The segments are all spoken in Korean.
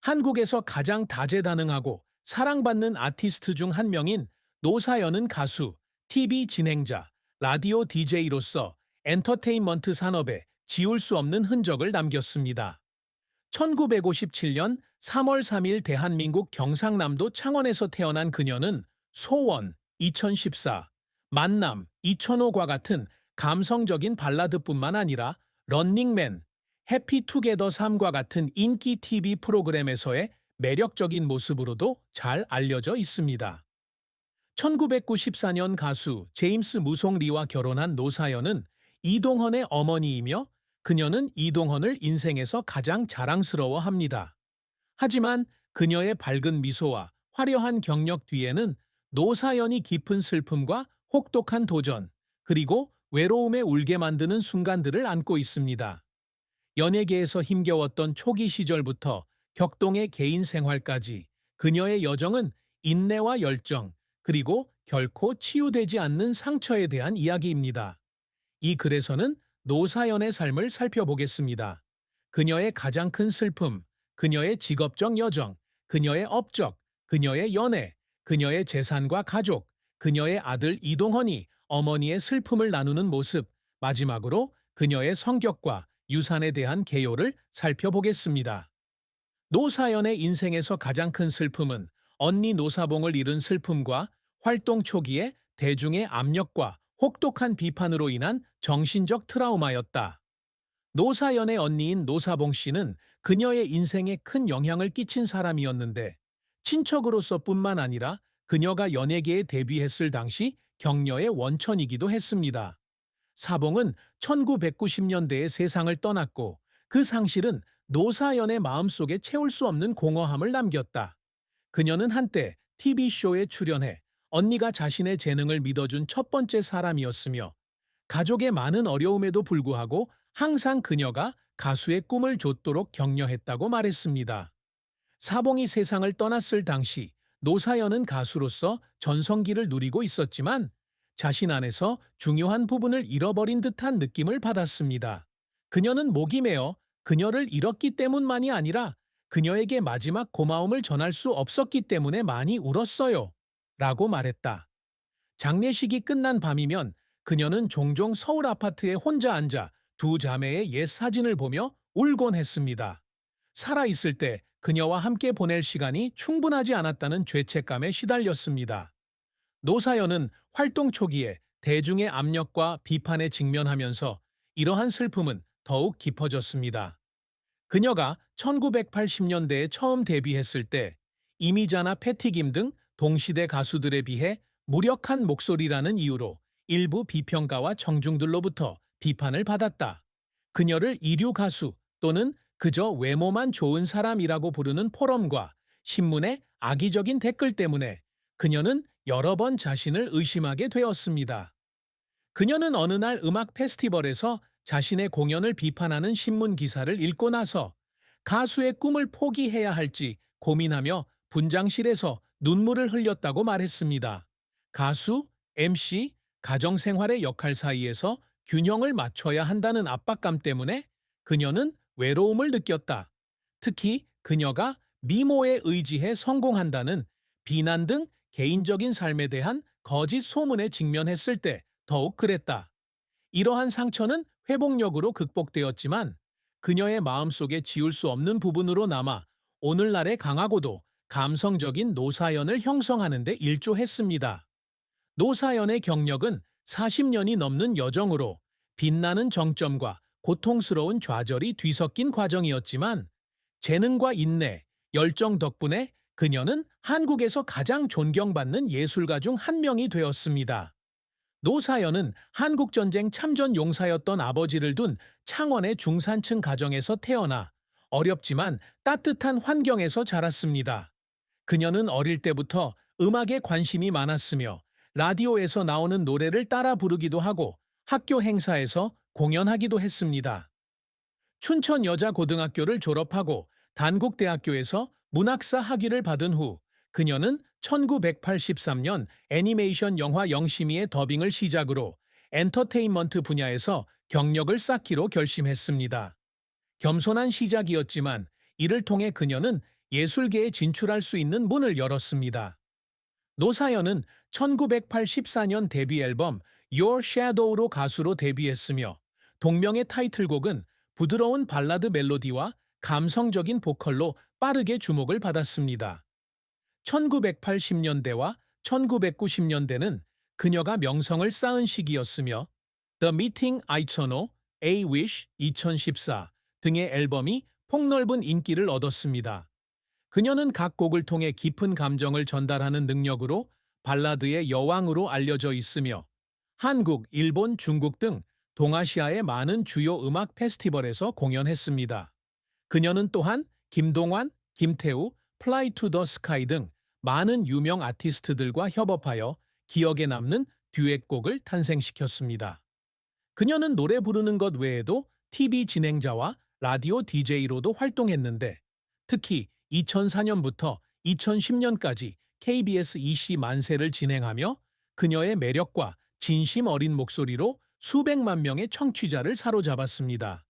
한국에서 가장 다재다능하고 사랑받는 아티스트 중 한 명인 노사연은 가수, TV 진행자, 라디오 DJ로서 엔터테인먼트 산업에 지울 수 없는 흔적을 남겼습니다. 1957년 3월 3일 대한민국 경상남도 창원에서 태어난 그녀는 소원, 2014, 만남, 2005과 같은 감성적인 발라드뿐만 아니라 런닝맨, 해피투게더 3과 같은 인기 TV 프로그램에서의 매력적인 모습으로도 잘 알려져 있습니다. 1994년 가수 제임스 무송리와 결혼한 노사연은 이동헌의 어머니이며 그녀는 이동헌을 인생에서 가장 자랑스러워합니다. 하지만 그녀의 밝은 미소와 화려한 경력 뒤에는 노사연이 깊은 슬픔과 혹독한 도전, 그리고 외로움에 울게 만드는 순간들을 안고 있습니다. 연예계에서 힘겨웠던 초기 시절부터 격동의 개인 생활까지 그녀의 여정은 인내와 열정, 그리고 결코 치유되지 않는 상처에 대한 이야기입니다. 이 글에서는 노사연의 삶을 살펴보겠습니다. 그녀의 가장 큰 슬픔, 그녀의 직업적 여정, 그녀의 업적, 그녀의 연애, 그녀의 재산과 가족, 그녀의 아들 이동헌이 어머니의 슬픔을 나누는 모습, 마지막으로 그녀의 성격과 유산에 대한 개요를 살펴보겠습니다. 노사연의 인생에서 가장 큰 슬픔은 언니 노사봉을 잃은 슬픔과 활동 초기에 대중의 압력과 혹독한 비판으로 인한 정신적 트라우마였다. 노사연의 언니인 노사봉 씨는 그녀의 인생에 큰 영향을 끼친 사람이었는데 친척으로서뿐만 아니라 그녀가 연예계에 데뷔했을 당시 격려의 원천이기도 했습니다. 사봉은 1990년대에 세상을 떠났고 그 상실은 노사연의 마음속에 채울 수 없는 공허함을 남겼다. 그녀는 한때 TV쇼에 출연해 언니가 자신의 재능을 믿어준 첫 번째 사람이었으며 가족의 많은 어려움에도 불구하고 항상 그녀가 가수의 꿈을 좇도록 격려했다고 말했습니다. 사봉이 세상을 떠났을 당시 노사연은 가수로서 전성기를 누리고 있었지만 자신 안에서 중요한 부분을 잃어버린 듯한 느낌을 받았습니다. 그녀는 목이 메어 그녀를 잃었기 때문만이 아니라 그녀에게 마지막 고마움을 전할 수 없었기 때문에 많이 울었어요. 라고 말했다. 장례식이 끝난 밤이면 그녀는 종종 서울 아파트에 혼자 앉아 두 자매의 옛 사진을 보며 울곤 했습니다. 살아있을 때 그녀와 함께 보낼 시간이 충분하지 않았다는 죄책감에 시달렸습니다. 노사연은 활동 초기에 대중의 압력과 비판에 직면하면서 이러한 슬픔은 더욱 깊어졌습니다. 그녀가 1980년대에 처음 데뷔했을 때 이미자나 패티김 등 동시대 가수들에 비해 무력한 목소리라는 이유로 일부 비평가와 청중들로부터 비판을 받았다. 그녀를 이류 가수 또는 그저 외모만 좋은 사람이라고 부르는 포럼과 신문의 악의적인 댓글 때문에 그녀는 여러 번 자신을 의심하게 되었습니다. 그녀는 어느 날 음악 페스티벌에서 자신의 공연을 비판하는 신문 기사를 읽고 나서 가수의 꿈을 포기해야 할지 고민하며 분장실에서 눈물을 흘렸다고 말했습니다. 가수, MC, 가정생활의 역할 사이에서 균형을 맞춰야 한다는 압박감 때문에 그녀는 외로움을 느꼈다. 특히 그녀가 미모에 의지해 성공한다는 비난 등 개인적인 삶에 대한 거짓 소문에 직면했을 때 더욱 그랬다. 이러한 상처는 회복력으로 극복되었지만 그녀의 마음속에 지울 수 없는 부분으로 남아 오늘날의 강하고도 감성적인 노사연을 형성하는 데 일조했습니다. 노사연의 경력은 40년이 넘는 여정으로 빛나는 정점과 고통스러운 좌절이 뒤섞인 과정이었지만 재능과 인내, 열정 덕분에 그녀는 한국에서 가장 존경받는 예술가 중 한 명이 되었습니다. 노사연은 한국전쟁 참전 용사였던 아버지를 둔 창원의 중산층 가정에서 태어나 어렵지만 따뜻한 환경에서 자랐습니다. 그녀는 어릴 때부터 음악에 관심이 많았으며 라디오에서 나오는 노래를 따라 부르기도 하고 학교 행사에서 공연하기도 했습니다. 춘천여자고등학교를 졸업하고 단국대학교에서 문학사 학위를 받은 후 그녀는 1983년 애니메이션 영화 영심이의 더빙을 시작으로 엔터테인먼트 분야에서 경력을 쌓기로 결심했습니다. 겸손한 시작이었지만 이를 통해 그녀는 예술계에 진출할 수 있는 문을 열었습니다. 노사연은 1984년 데뷔 앨범 Your Shadow로 가수로 데뷔했으며 동명의 타이틀곡은 부드러운 발라드 멜로디와 감성적인 보컬로 빠르게 주목을 받았습니다. 1980년대와 1990년대는 그녀가 명성을 쌓은 시기였으며 The Meeting I 2005, A Wish 2014 등의 앨범이 폭넓은 인기를 얻었습니다. 그녀는 각 곡을 통해 깊은 감정을 전달하는 능력으로 발라드의 여왕으로 알려져 있으며 한국, 일본, 중국 등 동아시아의 많은 주요 음악 페스티벌에서 공연했습니다. 그녀는 또한 김동완, 김태우, Fly to the Sky 등 많은 유명 아티스트들과 협업하여 기억에 남는 듀엣곡을 탄생시켰습니다. 그녀는 노래 부르는 것 외에도 TV 진행자와 라디오 DJ로도 활동했는데 특히 2004년부터 2010년까지 KBS 이시 만세를 진행하며 그녀의 매력과 진심 어린 목소리로 수백만 명의 청취자를 사로잡았습니다.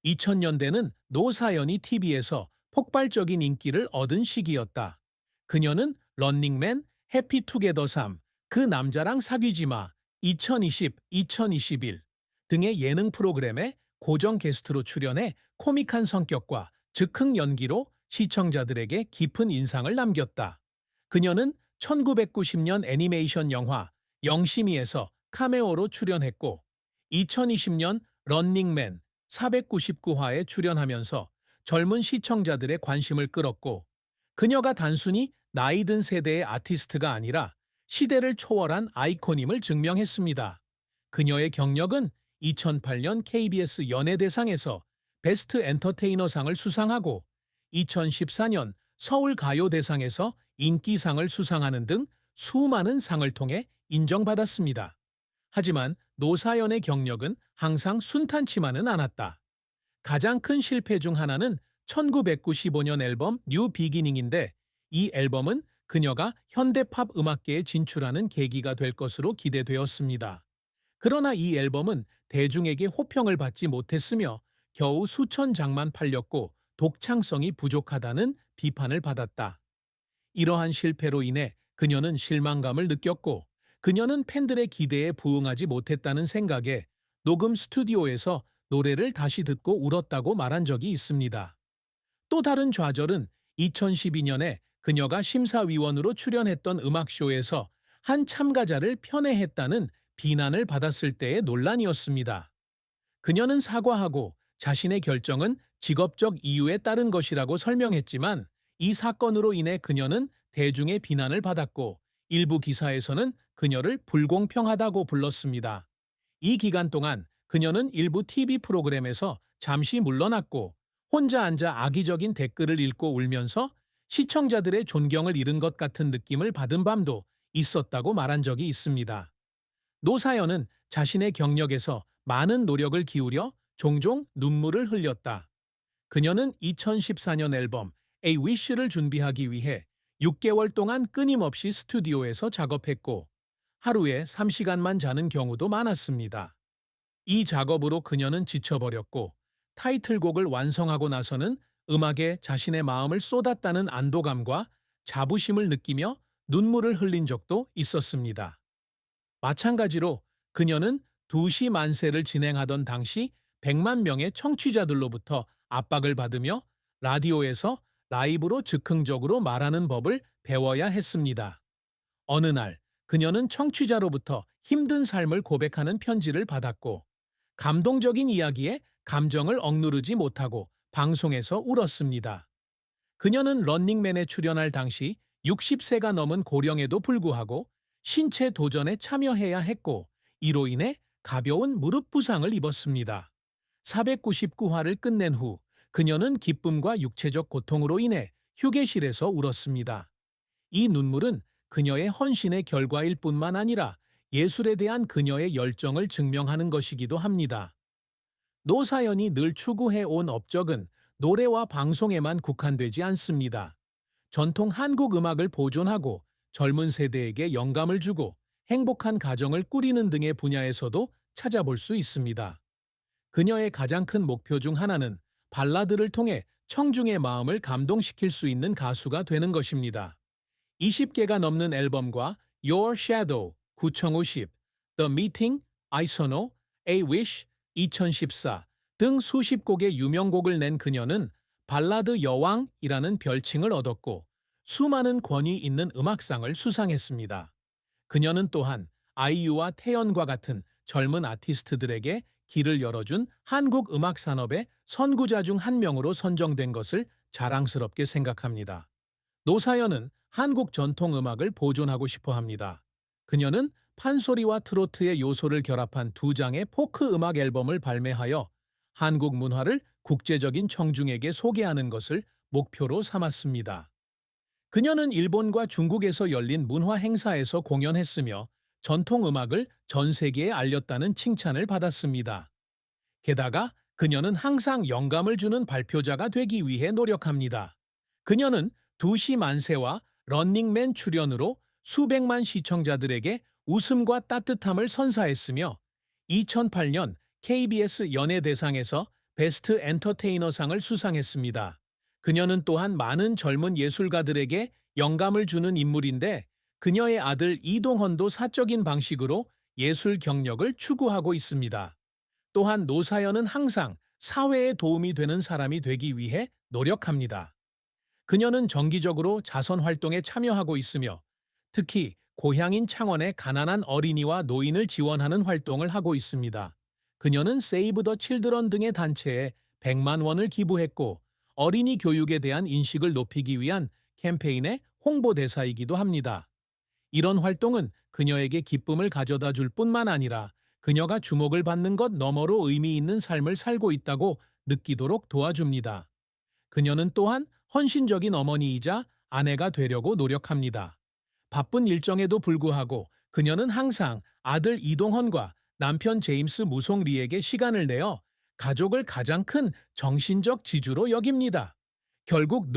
2000년대는 노사연이 TV에서 폭발적인 인기를 얻은 시기였다. 그녀는 런닝맨, 해피투게더 3, 그 남자랑 사귀지 마, 2020, 2021 등의 예능 프로그램에 고정 게스트로 출연해 코믹한 성격과 즉흥 연기로 시청자들에게 깊은 인상을 남겼다. 그녀는 1990년 애니메이션 영화 영심이에서 카메오로 출연했고 2020년 런닝맨 499화에 출연하면서 젊은 시청자들의 관심을 끌었고 그녀가 단순히 나이 든 세대의 아티스트가 아니라 시대를 초월한 아이콘임을 증명했습니다. 그녀의 경력은 2008년 KBS 연예대상에서 베스트 엔터테이너상을 수상하고 2014년 서울가요대상에서 인기상을 수상하는 등 수많은 상을 통해 인정받았습니다. 하지만 노사연의 경력은 항상 순탄치만은 않았다. 가장 큰 실패 중 하나는 1995년 앨범 뉴 비기닝인데 이 앨범은 그녀가 현대팝 음악계에 진출하는 계기가 될 것으로 기대되었습니다. 그러나 이 앨범은 대중에게 호평을 받지 못했으며 겨우 수천 장만 팔렸고 독창성이 부족하다는 비판을 받았다. 이러한 실패로 인해 그녀는 실망감을 느꼈고 그녀는 팬들의 기대에 부응하지 못했다는 생각에 녹음 스튜디오에서 노래를 다시 듣고 울었다고 말한 적이 있습니다. 또 다른 좌절은 2012년에 그녀가 심사위원으로 출연했던 음악쇼에서 한 참가자를 편애했다는 비난을 받았을 때의 논란이었습니다. 그녀는 사과하고 자신의 결정은 직업적 이유에 따른 것이라고 설명했지만 이 사건으로 인해 그녀는 대중의 비난을 받았고 일부 기사에서는 그녀를 불공평하다고 불렀습니다. 이 기간 동안 그녀는 일부 TV 프로그램에서 잠시 물러났고 혼자 앉아 악의적인 댓글을 읽고 울면서 시청자들의 존경을 잃은 것 같은 느낌을 받은 밤도 있었다고 말한 적이 있습니다. 노사연은 자신의 경력에서 많은 노력을 기울여 종종 눈물을 흘렸다. 그녀는 2014년 앨범 A Wish를 준비하기 위해 6개월 동안 끊임없이 스튜디오에서 작업했고 하루에 3시간만 자는 경우도 많았습니다. 이 작업으로 그녀는 지쳐버렸고 타이틀곡을 완성하고 나서는 음악에 자신의 마음을 쏟았다는 안도감과 자부심을 느끼며 눈물을 흘린 적도 있었습니다. 마찬가지로 그녀는 2시 만세를 진행하던 당시 100만 명의 청취자들로부터 압박을 받으며 라디오에서 라이브로 즉흥적으로 말하는 법을 배워야 했습니다. 어느 날 그녀는 청취자로부터 힘든 삶을 고백하는 편지를 받았고 감동적인 이야기에 감정을 억누르지 못하고 방송에서 울었습니다. 그녀는 런닝맨에 출연할 당시 60세가 넘은 고령에도 불구하고 신체 도전에 참여해야 했고 이로 인해 가벼운 무릎 부상을 입었습니다. 499화를 끝낸 후 그녀는 기쁨과 육체적 고통으로 인해 휴게실에서 울었습니다. 이 눈물은 그녀의 헌신의 결과일 뿐만 아니라 예술에 대한 그녀의 열정을 증명하는 것이기도 합니다. 노사연이 늘 추구해온 업적은 노래와 방송에만 국한되지 않습니다. 전통 한국 음악을 보존하고 젊은 세대에게 영감을 주고 행복한 가정을 꾸리는 등의 분야에서도 찾아볼 수 있습니다. 그녀의 가장 큰 목표 중 하나는 발라드를 통해 청중의 마음을 감동시킬 수 있는 가수가 되는 것입니다. 20개가 넘는 앨범과 Your Shadow 9050, The Meeting, I Sono, A Wish 2014 등 수십 곡의 유명곡을 낸 그녀는 발라드 여왕이라는 별칭을 얻었고 수많은 권위 있는 음악상을 수상했습니다. 그녀는 또한 아이유와 태연과 같은 젊은 아티스트들에게 길을 열어준 한국 음악 산업의 선구자 중 한 명으로 선정된 것을 자랑스럽게 생각합니다. 노사연은 한국 전통 음악을 보존하고 싶어 합니다. 그녀는 판소리와 트로트의 요소를 결합한 두 장의 포크 음악 앨범을 발매하여 한국 문화를 국제적인 청중에게 소개하는 것을 목표로 삼았습니다. 그녀는 일본과 중국에서 열린 문화 행사에서 공연했으며 전통 음악을 전 세계에 알렸다는 칭찬을 받았습니다. 게다가 그녀는 항상 영감을 주는 발표자가 되기 위해 노력합니다. 그녀는 2시 만세와 런닝맨 출연으로 수백만 시청자들에게 웃음과 따뜻함을 선사했으며 2008년 KBS 연예대상에서 베스트 엔터테이너상을 수상했습니다. 그녀는 또한 많은 젊은 예술가들에게 영감을 주는 인물인데 그녀의 아들 이동헌도 사적인 방식으로 예술 경력을 추구하고 있습니다. 또한 노사연은 항상 사회에 도움이 되는 사람이 되기 위해 노력합니다. 그녀는 정기적으로 자선 활동에 참여하고 있으며 특히 고향인 창원의 가난한 어린이와 노인을 지원하는 활동을 하고 있습니다. 그녀는 세이브 더 칠드런 등의 단체에 100만 원을 기부했고 어린이 교육에 대한 인식을 높이기 위한 캠페인의 홍보대사이기도 합니다. 이런 활동은 그녀에게 기쁨을 가져다 줄 뿐만 아니라 그녀가 주목을 받는 것 너머로 의미 있는 삶을 살고 있다고 느끼도록 도와줍니다. 그녀는 또한 헌신적인 어머니이자 아내가 되려고 노력합니다. 바쁜 일정에도 불구하고 그녀는 항상 아들 이동헌과 남편 제임스 무송리에게 시간을 내어 가족을 가장 큰 정신적 지주로 여깁니다. 결국